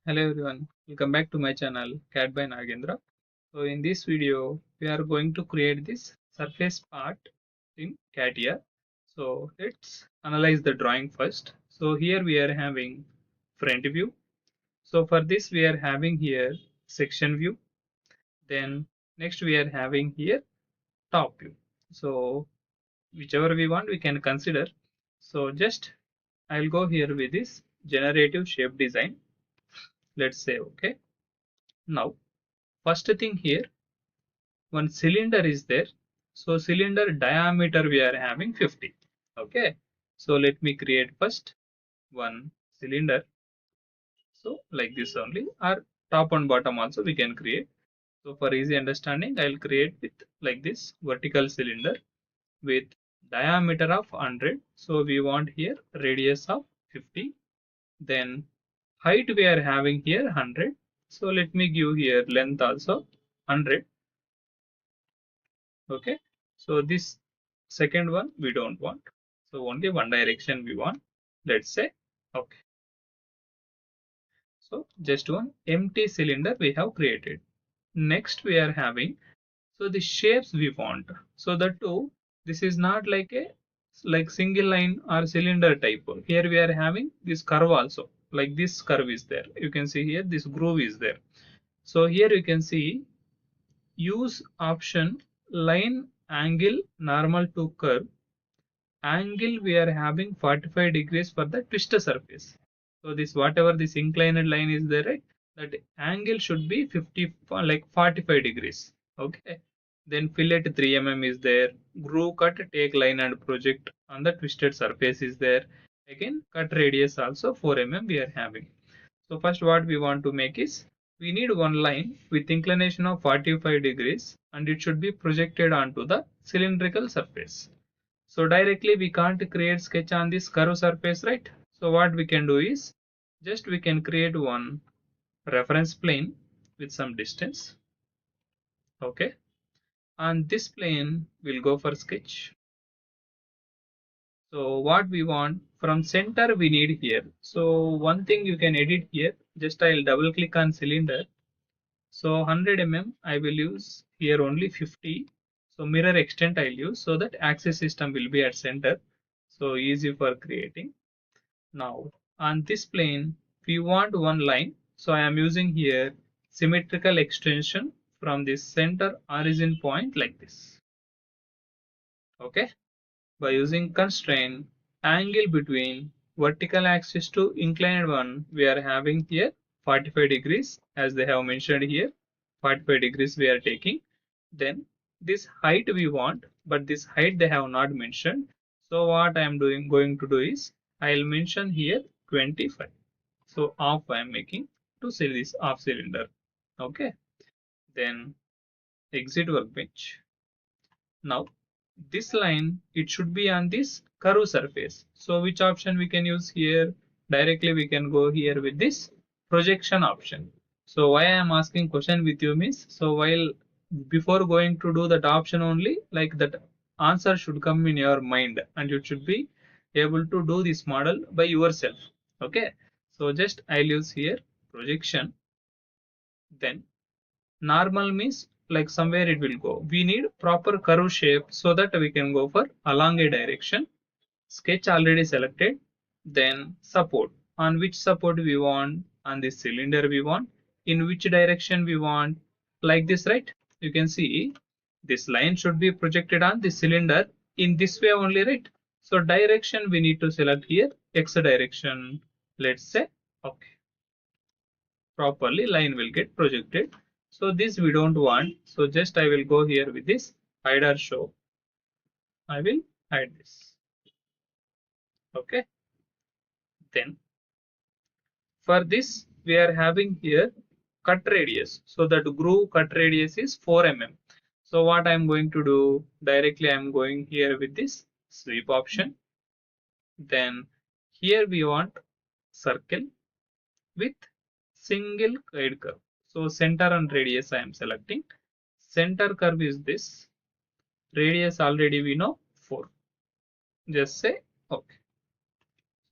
Hello everyone, welcome back to my channel CAT by Nagendra. So in this video, we are going to create this surface part in CATIA. So let's analyze the drawing first. So here we are having front view. So for this we are having here section view. Then next we are having here top view. So whichever we want we can consider. So just I'll go here with this generative shape design. Let's say okay. Now first thing here, one cylinder is there. So cylinder diameter we are having 50. Okay. So let me create first one cylinder. So like this only, or top and bottom also we can create. So for easy understanding, I'll create with like this vertical cylinder with diameter of 100. So we want here radius of 50. Then height we are having here 100. So let me give here length also 100. Okay, so this second one we don't want, so only one direction we want. Let's say okay. So just one empty cylinder we have created. Next we are having, so the shapes we want. So the two, this is not like a like single line or cylinder type. Here we are having this curve also, like this curve is there, you can see here this groove is there. So here you can see use option line angle normal to curve. Angle we are having 45 degrees for the twisted surface. So this whatever this inclined line is there, right? That angle should be 50 like 45 degrees. Okay. Then fillet 3 mm is there. Groove cut take line and project on the twisted surface is there. Again cut radius also 4 mm we are having. So first what we want to make is, we need one line with inclination of 45 degrees and it should be projected onto the cylindrical surface. So directly we can't create sketch on this curve surface, right? So what we can do is, just we can create one reference plane with some distance. Okay. On this plane we'll go for sketch. So what we want from center we need here. So one thing you can edit here, just I'll double click on cylinder. So 100 mm I will use here only 50. So mirror extent I'll use so that axis system will be at center. So easy for creating. Now on this plane we want one line. So I am using here symmetrical extension from this center origin point like this. Okay. By using constraint angle between vertical axis to inclined one, we are having here 45 degrees as they have mentioned here. 45 degrees we are taking. Then this height we want, but this height they have not mentioned. So what I am going to do is, I'll mention here 25. So off I am making to see this off cylinder. Okay. Then exit workbench. Now this line, it should be on this curve surface. So which option we can use here? Directly we can go here with this projection option. So why I am asking question with you means, so while before going to do that option only, like that answer should come in your mind and you should be able to do this model by yourself. Okay. So just I'll use here projection. Then normal means like somewhere it will go. We need proper curve shape so that we can go for along a direction. Sketch already selected. Then support. On which support we want? On this cylinder we want. In which direction we want? Like this, right? You can see this line should be projected on the cylinder in this way only, right? So direction we need to select here X direction. Let's say okay. Properly line will get projected. So this we don't want. So just I will go here with this hide or show. I will hide this. Okay. Then for this we are having here cut radius. So that groove cut radius is 4 mm. So what I am going to do, directly I am going here with this sweep option. Then here we want circle with single guide curve. So center and radius I am selecting. Center curve is this. Radius already we know 4. Just say okay.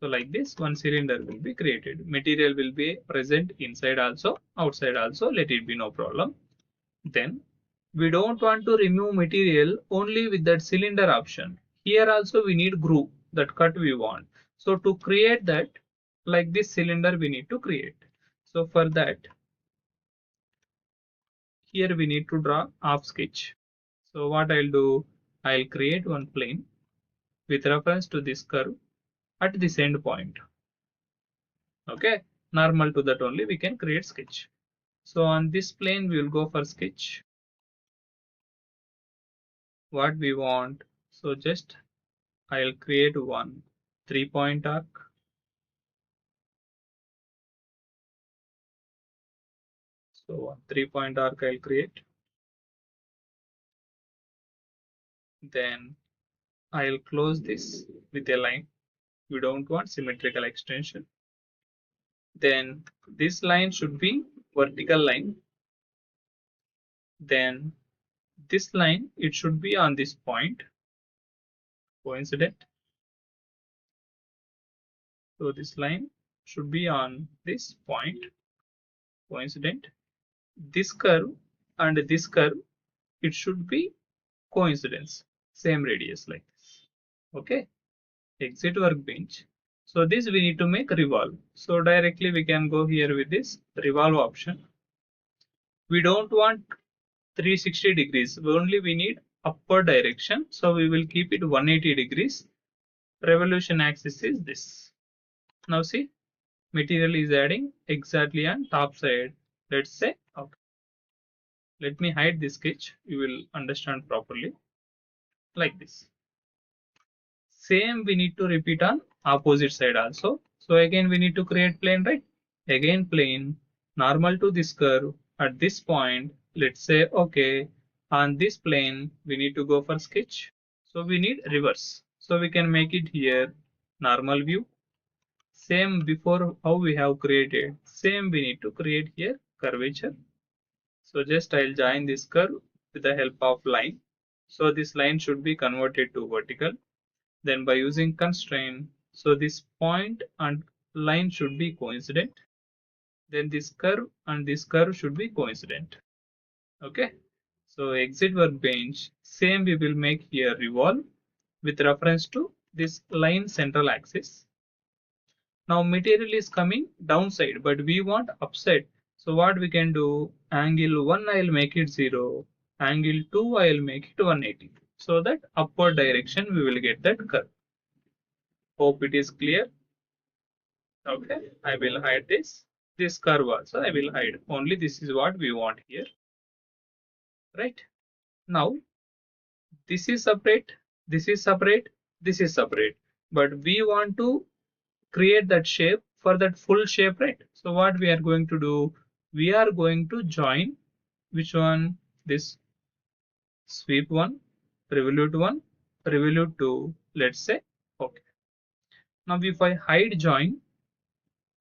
So like this, one cylinder will be created. Material will be present inside also, outside also, let it be no problem. Then we don't want to remove material only with that cylinder option. Here also we need groove, that cut we want. So to create that, like this cylinder we need to create. So for that, here we need to draw half sketch. So what I'll do, I'll create one plane with reference to this curve at this end point. Okay, normal to that only we can create sketch. So on this plane we will go for sketch. What we want, so just I'll create one 3-point arc. So one 3-point arc I'll create. Then I'll close this with a line. We don't want symmetrical extension. Then this line should be vertical line. Then this line, it should be on this point, coincident. So this line should be on this point, coincident. This curve and this curve, it should be coincidence, same radius like this. Okay, exit workbench. So this we need to make revolve. So directly we can go here with this revolve option. We don't want 360 degrees, only we need upward direction. So we will keep it 180 degrees. Revolution axis is this. Now see, material is adding exactly on top side. Let's say, okay. Let me hide this sketch. You will understand properly like this. Same we need to repeat on opposite side also. So again we need to create plane, right? Again plane, normal to this curve at this point. Let's say, okay, on this plane we need to go for sketch. So we need reverse. So we can make it here normal view. Same before how we have created. Same we need to create here curvature. So just I'll join this curve with the help of line. So this line should be converted to vertical. Then by using constraint, so this point and line should be coincident. Then this curve and this curve should be coincident. Okay. So exit workbench, same we will make here revolve with reference to this line central axis. Now material is coming downside, but we want upside. So what we can do, angle 1 I'll make it 0, angle 2 I'll make it 180. So that upward direction we will get that curve. Hope it is clear. Okay, I will hide this curve also I will hide. Only this is what we want here. Right. Now this is separate, this is separate, this is separate. But we want to create that shape for that full shape, right? So what we are going to do, we are going to join which one, this sweep one, revolute 2, let's say. Okay, now if I hide join,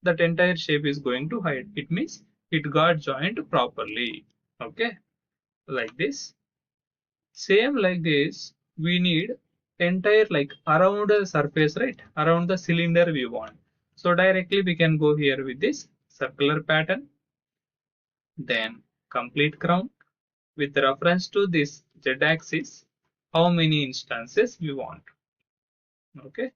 that entire shape is going to hide. It means it got joined properly. Okay, like this. Same like this, we need entire like around the surface, right? Around the cylinder we want. So directly we can go here with this circular pattern. Then complete crown with reference to this z-axis, how many instances we want. Okay.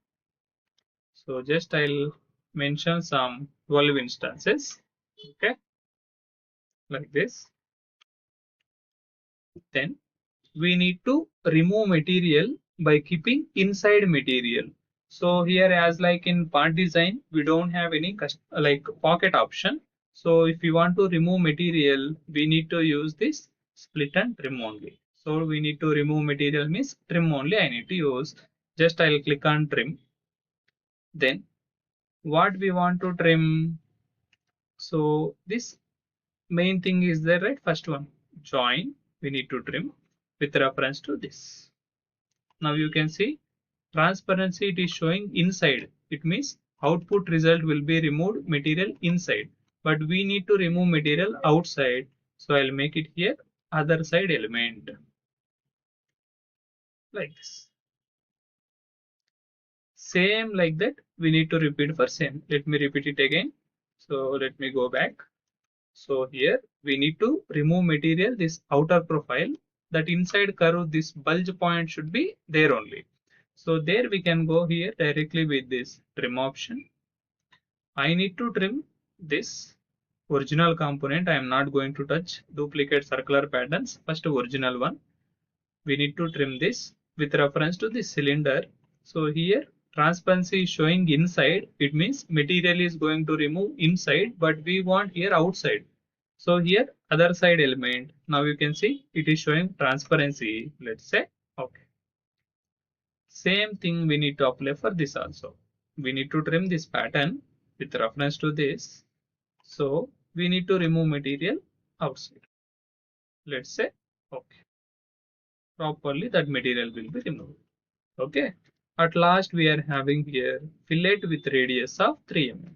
So just I'll mention some 12 instances. Okay. Like this. Then we need to remove material by keeping inside material. So here, as like in part design, we don't have any like pocket option. So if you want to remove material, we need to use this split and trim only. So we need to remove material means trim only I need to use. Just I'll click on trim. Then what we want to trim. So this main thing is there, right? First one, join, we need to trim with reference to this. Now you can see transparency, it is showing inside. It means output result will be removed material inside, but we need to remove material outside. So I'll make it here other side element like this. Same like that we need to repeat for same. Let me repeat it again. So let me go back. So here we need to remove material, this outer profile, that inside curve, this bulge point should be there only. So there we can go here directly with this trim option. I need to trim this original component. I am not going to touch duplicate circular patterns. First original one. We need to trim this with reference to the cylinder. So here transparency is showing inside. It means material is going to remove inside, but we want here outside. So here other side element. Now you can see it is showing transparency. Let's say okay. Same thing we need to apply for this also. We need to trim this pattern with reference to this. So we need to remove material outside. Let's say okay. Properly that material will be removed. Okay. At last we are having here fillet with radius of 3 mm.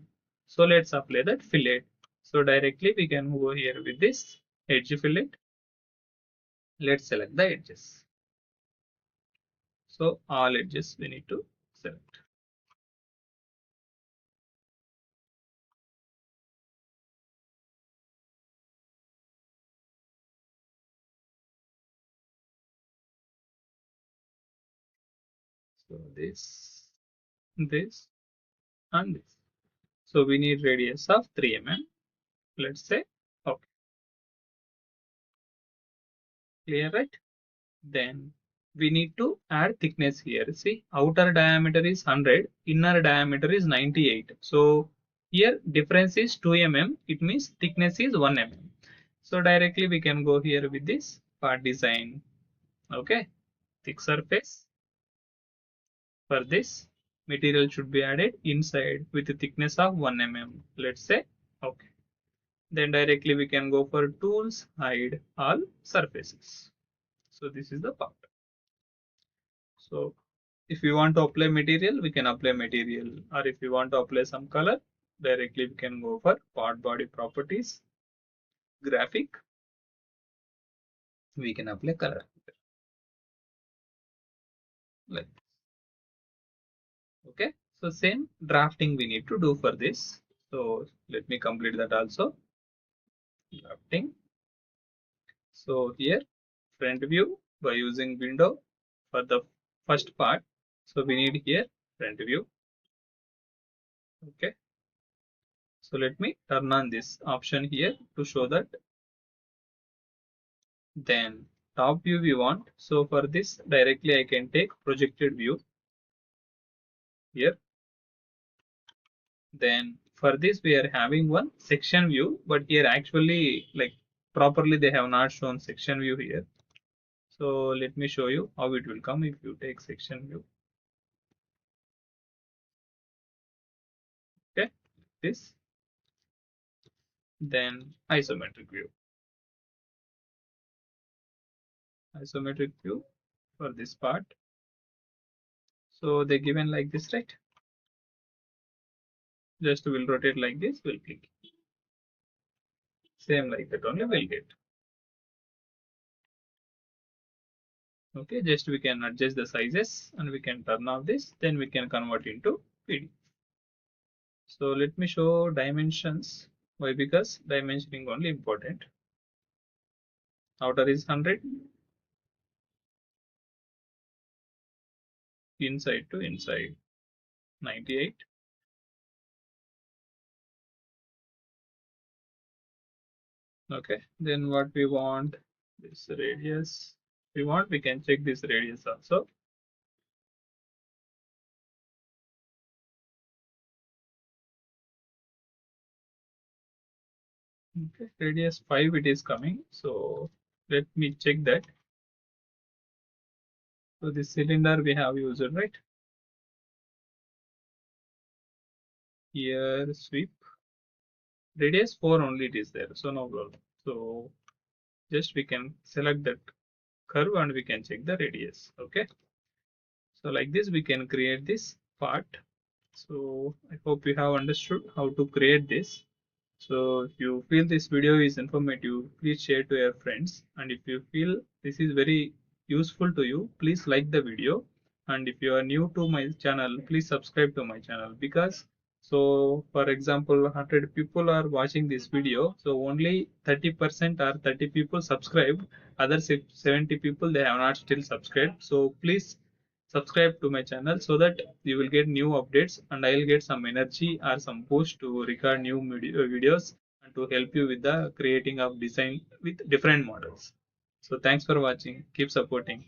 So let's apply that fillet. So directly we can go here with this edge fillet. Let's select the edges. So all edges we need to select. So this, and this. So we need radius of 3 mm. Let's say okay. Clear, right? Then we need to add thickness here. See, outer diameter is 100, inner diameter is 98. So here difference is 2 mm. It means thickness is 1 mm. So directly we can go here with this part design. Okay, thick surface. For this material should be added inside with a thickness of 1 mm. Let's say okay. Then directly we can go for tools, hide all surfaces. So this is the part. So if you want to apply material, we can apply material, or if you want to apply some color, directly we can go for part body properties, graphic, we can apply color like this. Okay. So same drafting we need to do for this. So let me complete that also. Drafting. So here front view by using window for the first part. So we need here front view. Okay. So let me turn on this option here to show that. Then top view we want. So for this directly I can take projected view here. Then for this we are having one section view, but here actually like properly they have not shown section view here. So let me show you how it will come if you take section view. Okay, this. Then isometric view. Isometric view for this part. So they given like this, right? Just will rotate like this, we'll click. Same like that only we'll get. Okay, just we can adjust the sizes and we can turn off this, then we can convert into PDF. So let me show dimensions. Why? Because dimensioning only important. Outer is 100, inside to inside 98. Okay, then what we want, this radius we want, we can check this radius also. Okay, radius 5 it is coming, so let me check that. So this cylinder we have used, right? Here sweep radius 4 only it is there, so no problem. So just we can select that curve and we can check the radius. Okay, so like this we can create this part. So I hope you have understood how to create this. So if you feel this video is informative, please share to your friends, and if you feel this is very useful to you, please like the video and if you are new to my channel, please subscribe to my channel, because so for example 100 people are watching this video, so only 30% or 30 people subscribe, other 70 people they have not still subscribed. So please subscribe to my channel so that you will get new updates, and I will get some energy or some boost to record new videos and to help you with the creating of design with different models. So thanks for watching, keep supporting.